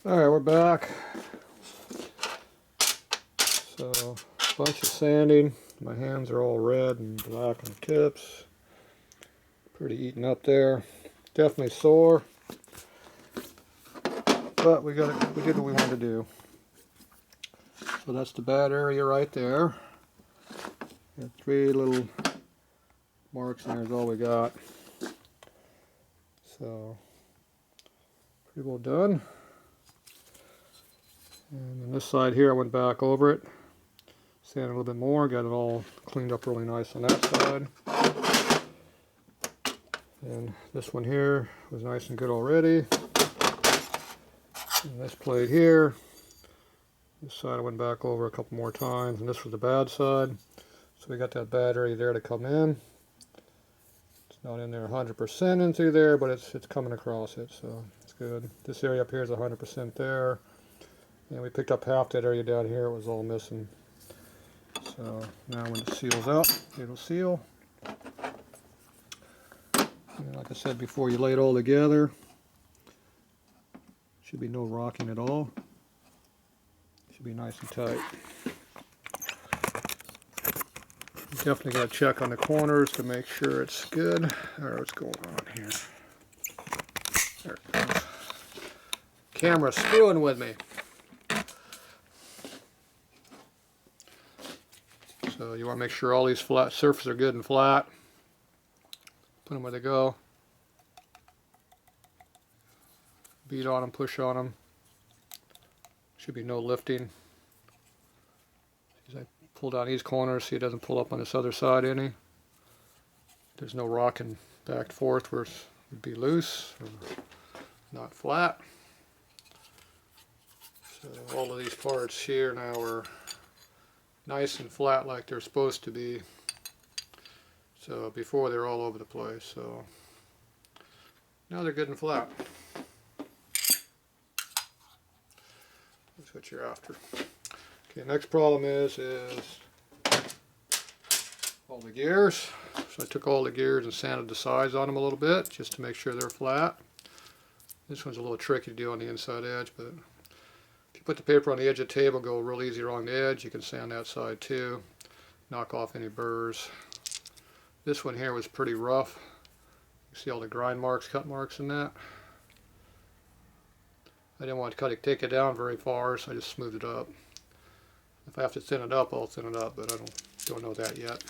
Alright, we're back. So, bunch of sanding. My hands are all red and black on the tips. Pretty eaten up there. Definitely sore. But we did what we wanted to do. So that's the bad area right there. Got 3 little marks and there's all we got. So, pretty well done. And on this side here I went back over it, sanded a little bit more, got it all cleaned up really nice on that side. And this one here was nice and good already. And this plate here, this side I went back over a couple more times, and this was the bad side. So we got that bad area there to come in. It's not in there 100% in through there, but it's coming across it, so it's good. This area up here is 100% there. And we picked up half that area down here, it was all missing. So now when it seals up, it'll seal. And like I said before, you lay it all together. Should be no rocking at all. Should be nice and tight. You definitely got to check on the corners to make sure it's good. Alright, what's going on here? There it goes. Camera's screwing with me. So you want to make sure all these flat surfaces are good and flat. Put them where they go. Beat on them, push on them. Should be no lifting. As I pull down these corners, see it doesn't pull up on this other side any. There's no rocking back and forth where it would be loose or not flat. So all of these parts here now are nice and flat like they're supposed to be. So before they're all over the place. So now they're good and flat. That's what you're after. Okay, next problem is all the gears. So I took all the gears and sanded the sides on them a little bit just to make sure they're flat. This one's a little tricky to do on the inside edge, but if you put the paper on the edge of the table, go real easy along the edge. You can sand that side too. Knock off any burrs. This one here was pretty rough. You see all the grind marks, cut marks in that. I didn't want to take it down very far, so I just smoothed it up. If I have to thin it up, I'll thin it up, but I don't know that yet.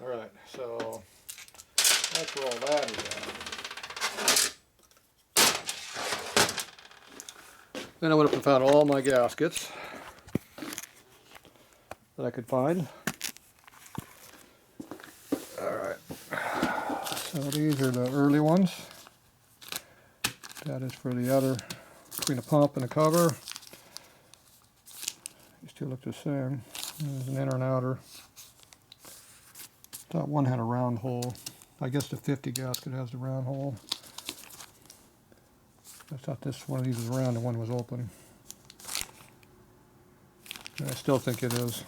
Alright, so that's where all that is at. Then I went up and found all my gaskets that I could find. Alright, so these are the early ones. That is for the other, between the pump and the cover. These two look the same. There's an inner and outer. Thought one had a round hole. I guess the 50 gasket has the round hole. I thought this one of these was round and one was open. And I still think it is.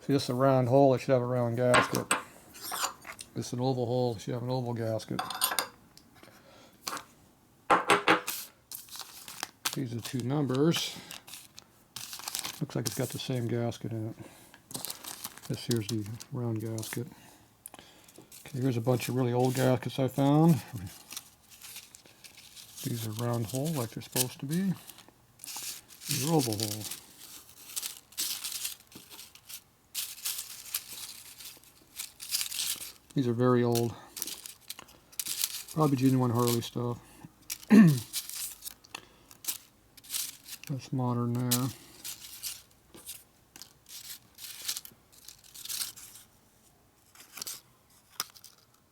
See, this is a round hole, it should have a round gasket. This is an oval hole, it should have an oval gasket. These are the two numbers. Looks like it's got the same gasket in it. This here's the round gasket. Okay, here's a bunch of really old gaskets I found. These are round hole like they're supposed to be. These are oval hole. These are very old. Probably genuine Harley stuff. That's modern there.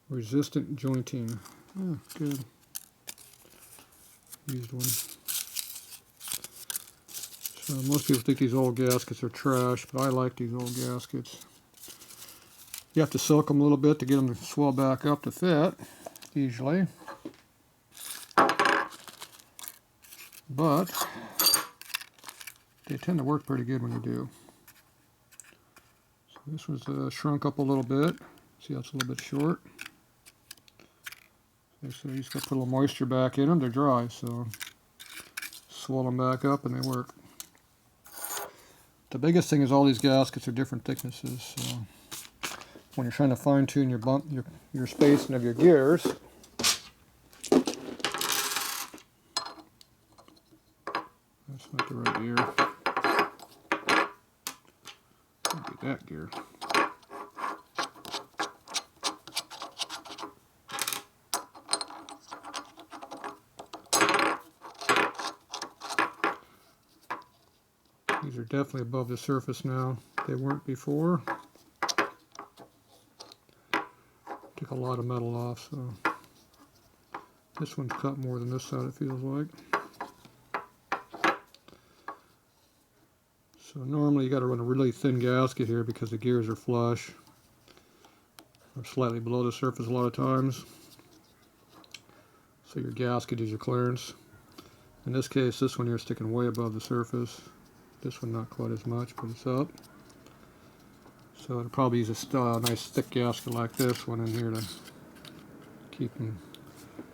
Resistant jointing. Oh, good. Used one. So most people think these old gaskets are trash, but I like these old gaskets. You have to soak them a little bit to get them to swell back up to fit, usually. But they tend to work pretty good when you do. So this was shrunk up a little bit. See how it's a little bit short. So you just got to put a little moisture back in them. They're dry, so swell them back up and they work. The biggest thing is all these gaskets are different thicknesses. So when you're trying to fine tune your spacing of your gears, that's not the right gear. Look at that gear. These are definitely above the surface now. They weren't before. Took a lot of metal off, so this one's cut more than this side, it feels like. So normally you got to run a really thin gasket here because the gears are flush or slightly below the surface a lot of times. So your gasket is your clearance. In this case, this one here is sticking way above the surface. This one not quite as much, but it's up. So I'd probably use a nice thick gasket like this one in here to keep them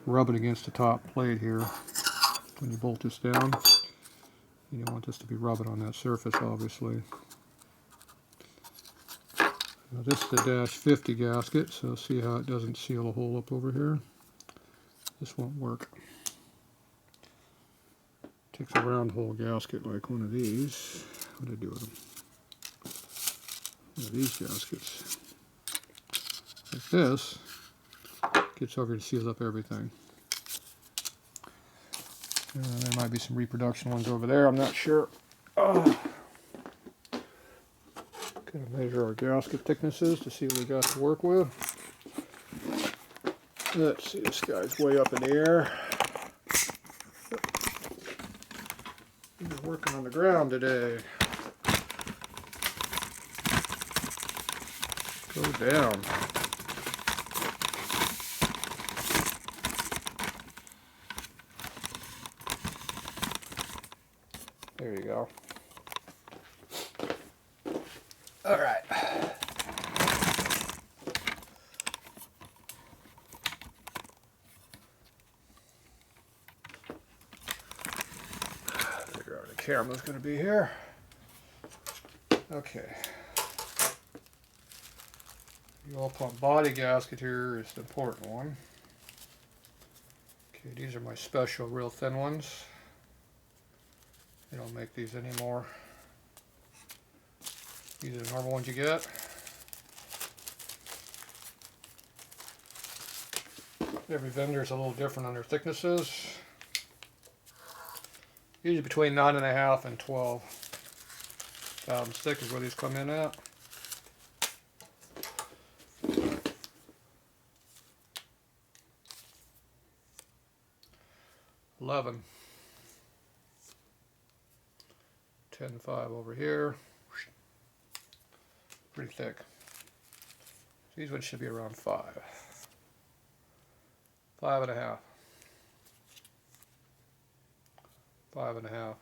rubbing against the top plate here when you bolt this down. You don't want this to be rubbing on that surface, obviously. Now this is the dash 50 gasket, so see how it doesn't seal a hole up over here. This won't work. Takes a round hole gasket like one of these. What do I do with them? One of these gaskets. Like this. Gets over and seals up everything. There might be some reproduction ones over there, I'm not sure. Gonna measure our gasket thicknesses to see what we got to work with. Let's see, this guy's way up in the air. We're working on the ground today. Go down. There you go. All right. Figure out the camera's going to be here. Okay. The oil pump body gasket here is the important one. Okay, these are my special real thin ones. They don't make these anymore. These are the normal ones you get. Every vendor is a little different on their thicknesses. Usually between 9.5 and 12 thousandths thick is where these come in at. $11. 10.5 over here. Pretty thick. These ones should be around 5. 5.5. 5.5.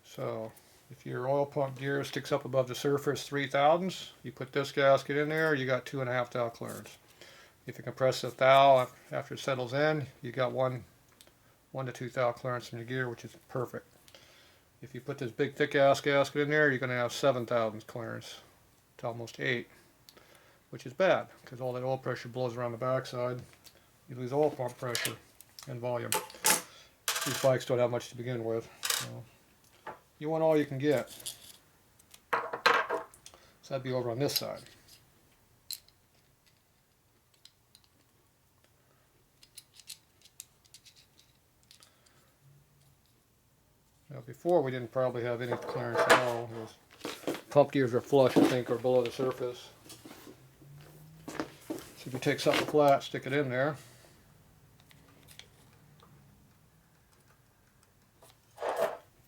So if your oil pump gear sticks up above the surface 3 thousandths, you put this gasket in there, you got 2.5 thou clearance. If you compress the thou after it settles in, you got 1 to 2 thou clearance in your gear, which is perfect. If you put this big thick ass gasket in there, you're going to have 7 thousandths clearance to almost 8, which is bad because all that oil pressure blows around the backside. You lose oil pump pressure and volume. These bikes don't have much to begin with. So you want all you can get. So that'd be over on this side. Now before we didn't probably have any clearance at all. Pump gears are flush, I think, or below the surface. So if you take something flat, stick it in there.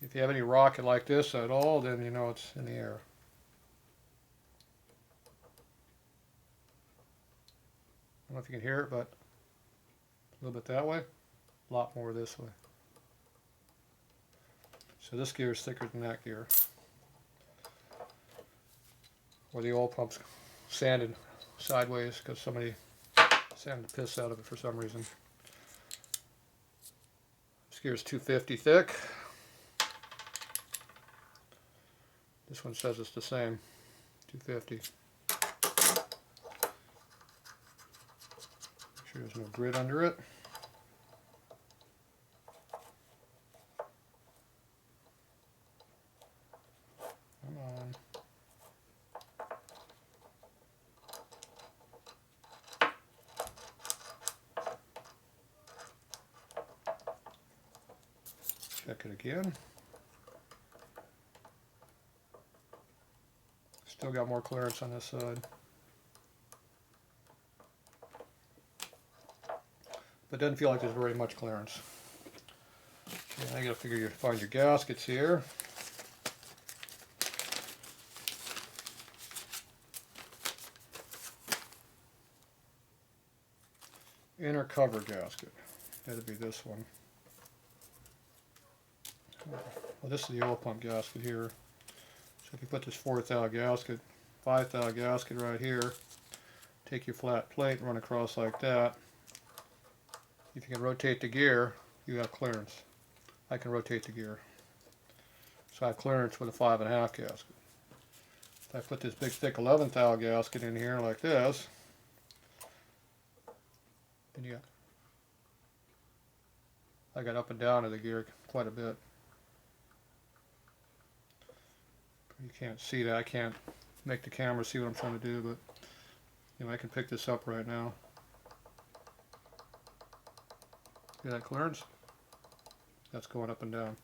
If you have any rocket like this at all, then you know it's in the air. I don't know if you can hear it, but a little bit that way, a lot more this way. So this gear is thicker than that gear. Or the oil pump's sanded sideways because somebody Sand the piss out of it for some reason. This gear is 250 thick. This one says it's the same, 250. Make sure there's no grit under it. Come on. Check it again. Still got more clearance on this side. But it doesn't feel like there's very much clearance. Okay, now you gotta figure you find your gaskets here. Inner cover gasket. That'd be this one. Well, this is the oil pump gasket here. So if you put this 4th thou gasket, 5th thou gasket right here, take your flat plate and run across like that. If you can rotate the gear, you have clearance. I can rotate the gear. So I have clearance with a 5.5 gasket. If I put this big thick 11th thou gasket in here like this, then I got up and down of the gear quite a bit. You can't see that. I can't make the camera see what I'm trying to do, but you know, I can pick this up right now. See that clearance? That's going up and down.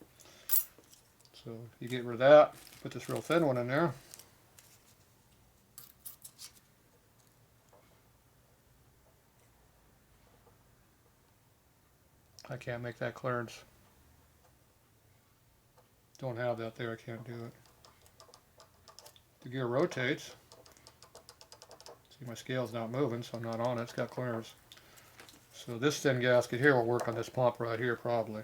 So you get rid of that, put this real thin one in there. I can't make that clearance. Don't have that there, I can't do it. The gear rotates. See, my scale's not moving, so I'm not on it. It's got clearance. So this thin gasket here will work on this pump right here probably.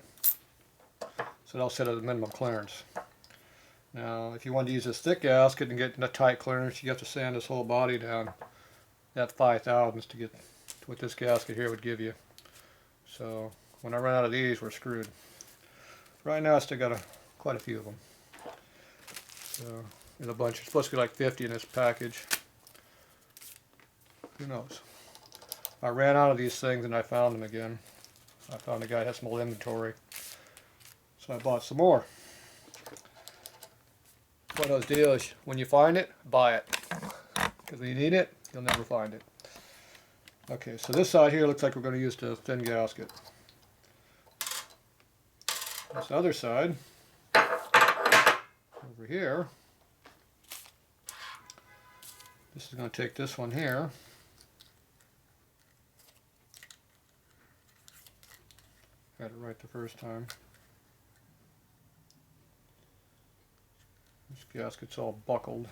So that'll set at a minimum clearance. Now, if you want to use this thick gasket and get a tight clearance, you have to sand this whole body down at 5 thousandths to get what this gasket here would give you. So when I run out of these, we're screwed. Right now, I still got quite a few of them. So there's a bunch. It's supposed to be like 50 in this package. Who knows? I ran out of these things and I found them again. I found a guy had some old inventory. So I bought some more. It's one of those deals, when you find it, buy it. Because when you need it, you'll never find it. Okay, so this side here looks like we're going to use the thin gasket. This other side, over here, this is going to take this one here. Got it right the first time. This gasket's all buckled.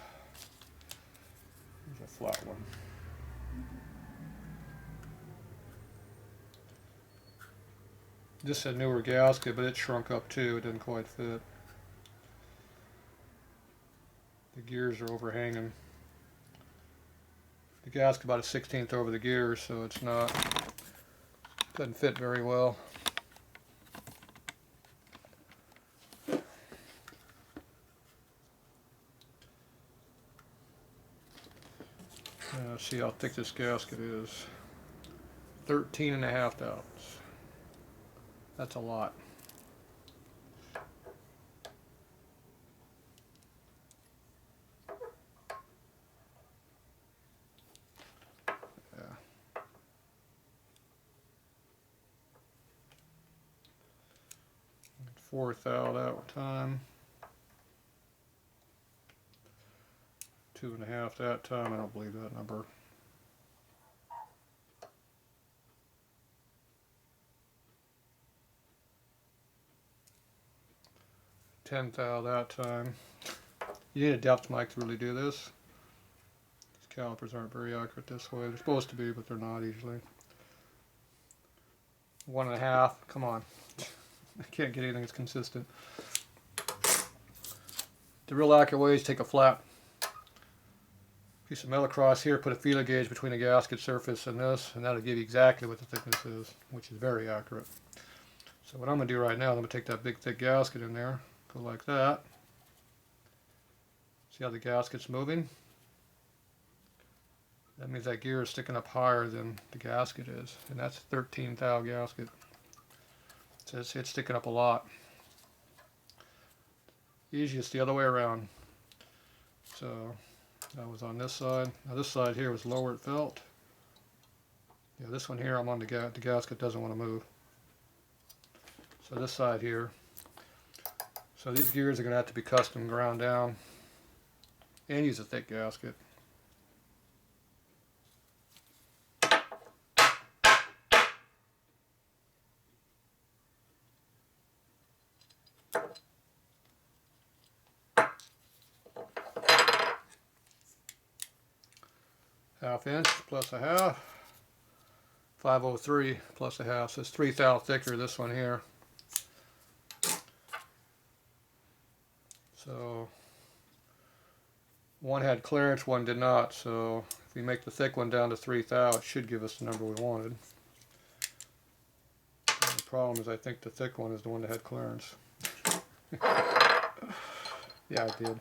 There's a flat one. This is a newer gasket, but it shrunk up too. It didn't quite fit. The gears are overhanging. The gasket about a 1/16 over the gears, so it's not, doesn't fit very well. See how thick this gasket is. 13.5 thou. That's a lot. Yeah. 4 thou that time. 2.5 that time. I don't believe that number. 10 thou that time. You need a depth mic to really do this. These calipers aren't very accurate this way. They're supposed to be, but they're not usually. 1.5. Come on. I can't get anything that's consistent. The real accurate way is take a flat piece piece of metal across here, put a feeler gauge between the gasket surface and this, and that'll give you exactly what the thickness is, which is very accurate. So what I'm going to do right now, I'm going to take that big thick gasket in there, go like that. See how the gasket's moving? That means that gear is sticking up higher than the gasket is, and that's 13 thou gasket. So it's sticking up a lot. Easiest the other way around. So that was on this side. Now this side here was lower it felt. Yeah, this one here I'm on the gasket doesn't want to move. So this side here. So these gears are going to have to be custom ground down and use a thick gasket. Half inch plus a half. 503 plus a half. So it's 3 thou thicker, this one here. So one had clearance, one did not. So if we make the thick one down to 3 thou, it should give us the number we wanted. And the problem is I think the thick one is the one that had clearance. Yeah, it did.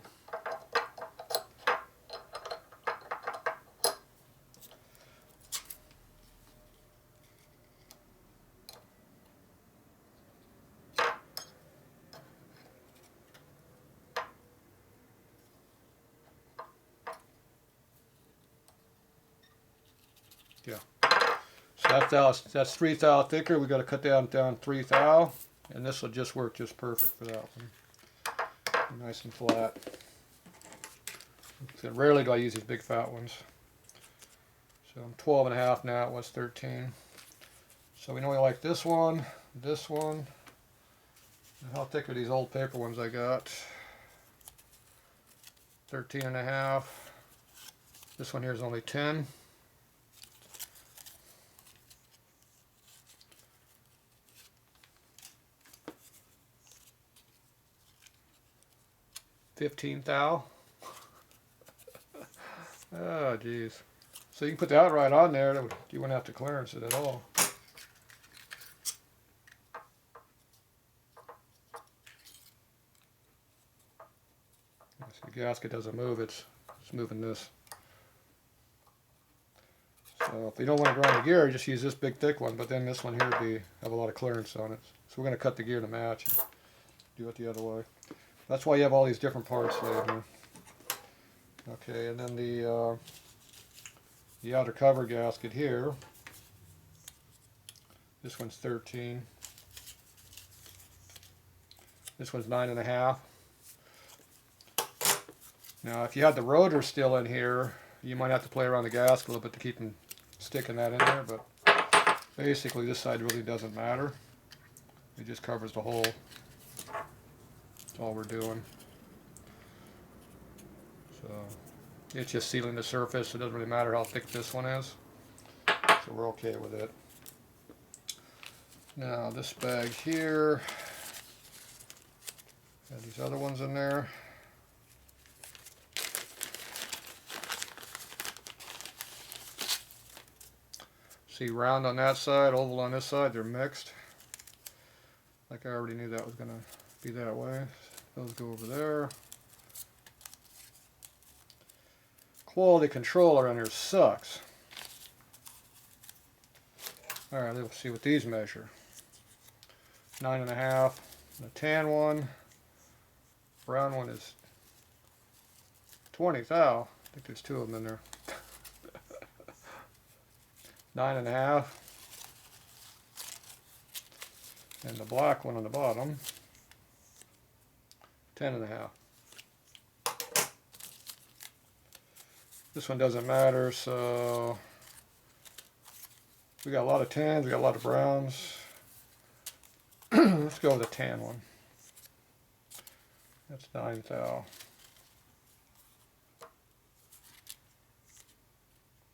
Yeah. So that's 3 thou thicker. We got to cut down 3 thou, and this will just work just perfect for that one. Nice and flat. So rarely do I use these big fat ones. So I'm 12 and a half now. It was 13. So we know we like this one. And how thick are these old paper ones I got? 13 and a half. This one here is only 10. $15 thou. Oh, geez. So you can put the outright on there. You wouldn't have to clearance it at all. So the gasket doesn't move. It's moving this. So if you don't want to grind the gear, just use this big thick one. But then this one here would have a lot of clearance on it. So we're going to cut the gear to match and do it the other way. That's why you have all these different parts laid here. Okay, and then the outer cover gasket here. This one's 13. This one's 9.5. Now, if you had the rotor still in here, you might have to play around the gasket a little bit to keep them sticking that in there. But basically, this side really doesn't matter. It just covers the hole. That's all we're doing. So it's just sealing the surface. It doesn't really matter how thick this one is. So we're okay with it. Now this bag here, got these other ones in there. See, round on that side, oval on this side, they're mixed. Like I already knew that was going to be that way. Those go over there. Quality control around here sucks. Alright, let's see what these measure. 9.5. The tan one. Brown one is 20 thou. I think there's two of them in there. 9.5. And the black one on the bottom, 10.5. This one doesn't matter, so we got a lot of tans, we got a lot of browns. Let's go with the tan one. That's 9 thou.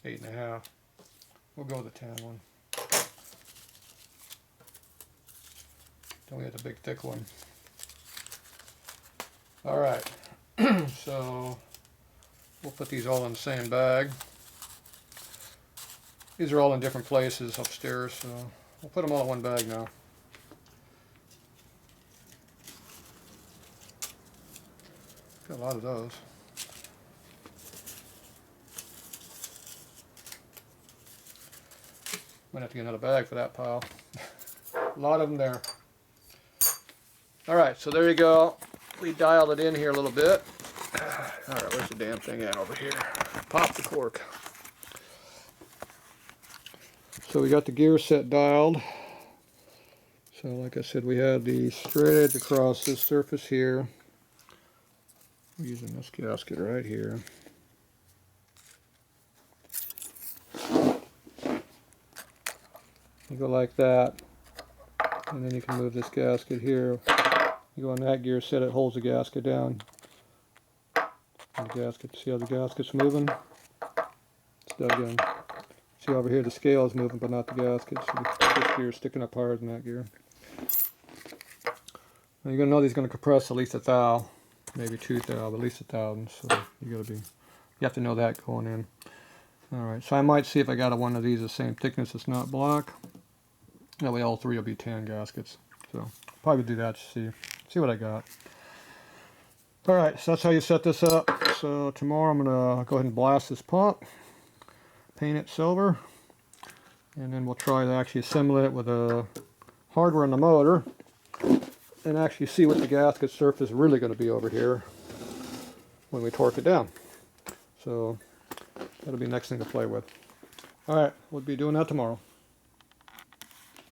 8.5. We'll go with the tan one. Then we have the big thick one. Alright, so we'll put these all in the same bag. These are all in different places upstairs, so we'll put them all in one bag now. Got a lot of those. Might have to get another bag for that pile. A lot of them there. Alright, so there you go. We dialed it in here a little bit. Alright, where's the damn thing at over here? Pop the cork. So we got the gear set dialed. So like I said, we had the straight edge across this surface here. We're using this gasket right here. You go like that, and then you can move this gasket here. You go on that gear set, it holds the gasket down. And the gasket, see how the gasket's moving? It's dug in. See over here, the scale is moving, but not the gasket. So this gear is sticking up higher than that gear. Now you're gonna know these are gonna compress at least 1 thou, maybe 2 thou, but at least 1,000. So you have to know that going in. All right, so I might see if I got one of these the same thickness that's not black. That way all three will be tan gaskets. So probably do that to see what I got. All right, so that's how you set this up. So tomorrow I'm gonna go ahead and blast this pump, paint it silver, and then we'll try to actually assemble it with the hardware on the motor and actually see what the gasket surface is really going to be over here when we torque it down. So that'll be the next thing to play with. All right, we'll be doing that tomorrow.